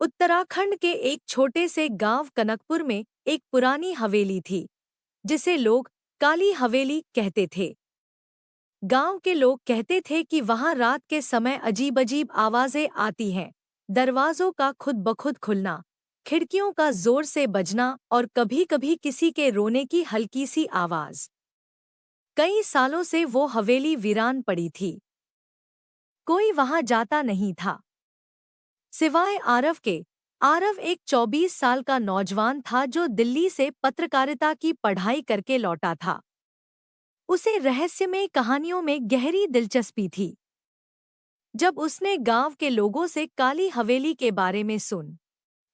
उत्तराखंड के एक छोटे से गांव कनकपुर में एक पुरानी हवेली थी, जिसे लोग काली हवेली कहते थे। गांव के लोग कहते थे कि वहां रात के समय अजीब अजीब आवाजें आती हैं, दरवाजों का खुद ब खुद खुलना, खिड़कियों का जोर से बजना और कभी-कभी किसी के रोने की हल्की सी आवाज। कई सालों से वो हवेली वीरान पड़ी थी। कोई वहां जाता नहीं था, सिवाय आरव के। आरव एक 24 साल का नौजवान था जो दिल्ली से पत्रकारिता की पढ़ाई करके लौटा था। उसे रहस्यमय कहानियों में गहरी दिलचस्पी थी। जब उसने गांव के लोगों से काली हवेली के बारे में सुन,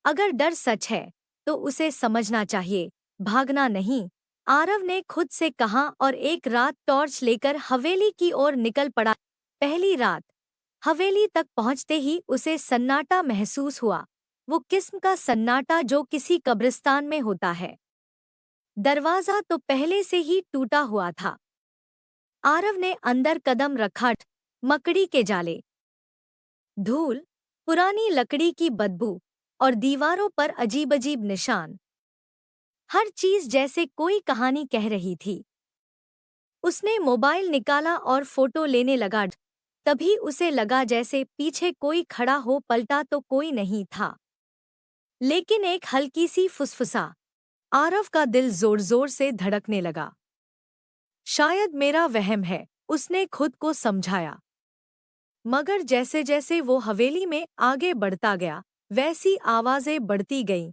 अगर डर सच है तो उसे समझना चाहिए, भागना नहीं, आरव ने खुद से कहा और एक रात टॉर्च लेकर हवेली की ओर निकल पड़ा। पहली रात हवेली तक पहुंचते ही उसे सन्नाटा महसूस हुआ, वो किस्म का सन्नाटा जो किसी कब्रिस्तान में होता है। दरवाजा तो पहले से ही टूटा हुआ था। आरव ने अंदर कदम रखा, मकड़ी के जाले, धूल, पुरानी लकड़ी की बदबू और दीवारों पर अजीब अजीब निशान। हर चीज जैसे कोई कहानी कह रही थी। उसने मोबाइल निकाला और फोटो लेने लगा। तभी उसे लगा जैसे पीछे कोई खड़ा हो। पलटा तो कोई नहीं था, लेकिन एक हल्की सी फुसफुसा। आरव का दिल जोर जोर से धड़कने लगा। शायद मेरा वहम है, उसने खुद को समझाया। मगर जैसे जैसे वो हवेली में आगे बढ़ता गया, वैसी आवाजें बढ़ती गईं,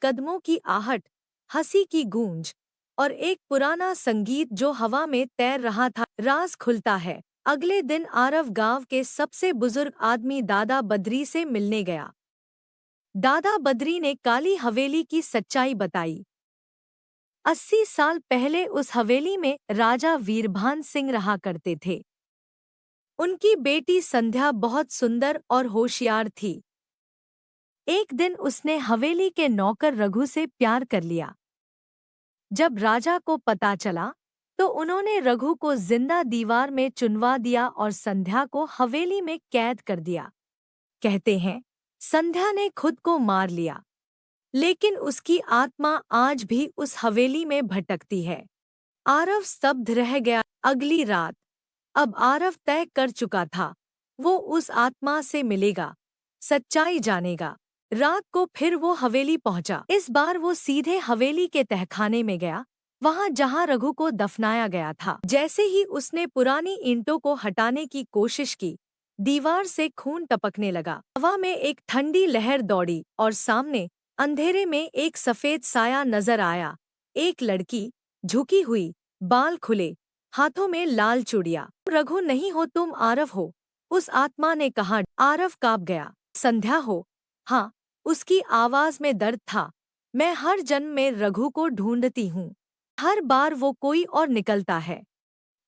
कदमों की आहट, हंसी की गूंज और एक पुराना संगीत जो हवा में तैर रहा था। राज खुलता है। अगले दिन आरव गांव के सबसे बुजुर्ग आदमी दादा बद्री से मिलने गया। दादा बद्री ने काली हवेली की सच्चाई बताई। 80 साल पहले उस हवेली में राजा वीरभान सिंह रहा करते थे। उनकी बेटी संध्या बहुत सुंदर और होशियार थी। एक दिन उसने हवेली के नौकर रघु से प्यार कर लिया। जब राजा को पता चला तो उन्होंने रघु को जिंदा दीवार में चुनवा दिया और संध्या को हवेली में कैद कर दिया। कहते हैं संध्या ने खुद को मार लिया, लेकिन उसकी आत्मा आज भी उस हवेली में भटकती है। आरव स्तब्ध रह गया। अगली रात अब आरव तय कर चुका था, वो उस आत्मा से मिलेगा, सच्चाई जानेगा। रात को फिर वो हवेली पहुंचा। इस बार वो सीधे हवेली के तहखाने में गया, वहां जहां रघु को दफनाया गया था। जैसे ही उसने पुरानी ईंटों को हटाने की कोशिश की, दीवार से खून टपकने लगा। हवा में एक ठंडी लहर दौड़ी और सामने अंधेरे में एक सफेद साया नजर आया। एक लड़की, झुकी हुई, बाल खुले, हाथों में लाल चूड़ियां। रघु नहीं हो, तुम आरव हो, उस आत्मा ने कहा। आरव कांप गया। संध्या हो? हाँ, उसकी आवाज में दर्द था। मैं हर जन्म में रघु को ढूंढती हूँ, हर बार वो कोई और निकलता है।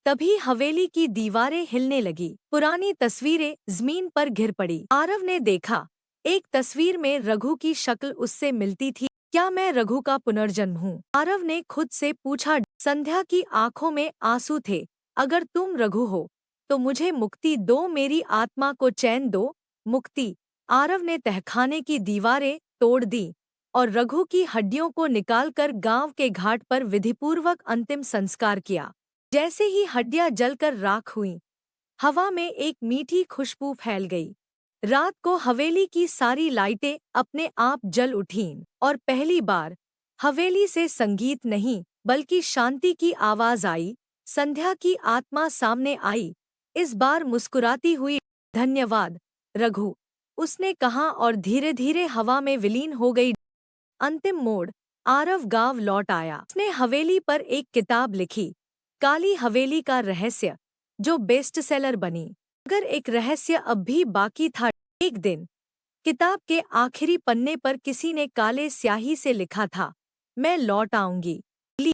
तभी हवेली की दीवारें हिलने लगी, पुरानी तस्वीरें जमीन पर गिर पड़ी। आरव ने देखा, एक तस्वीर में रघु की शक्ल उससे मिलती थी। क्या मैं रघु का पुनर्जन्म हूँ? आरव ने खुद से पूछा। संध्या की आंखों में आंसू थे। अगर तुम रघु हो तो मुझे मुक्ति दो, मेरी आत्मा को चैन दो, मुक्ति। आरव ने तहखाने की दीवारें तोड़ दी और रघु की हड्डियों को निकालकर गांव के घाट पर विधिपूर्वक अंतिम संस्कार किया। जैसे ही हड्डियां जलकर राख हुईं, हवा में एक मीठी खुशबू फैल गई। रात को हवेली की सारी लाइटें अपने आप जल उठीं और पहली बार हवेली से संगीत नहीं बल्कि शांति की आवाज आई। संध्या की आत्मा सामने आई, इस बार मुस्कुराती हुई। धन्यवाद रघु, उसने कहा और धीरे धीरे हवा में विलीन हो गई। अंतिम मोड़, आरव गांव लौट आया। उसने हवेली पर एक किताब लिखी, काली हवेली का रहस्य, जो बेस्टसेलर बनी। अगर एक रहस्य अब भी बाकी था। एक दिन किताब के आखिरी पन्ने पर किसी ने काले स्याही से लिखा था, मैं लौट आऊंगी।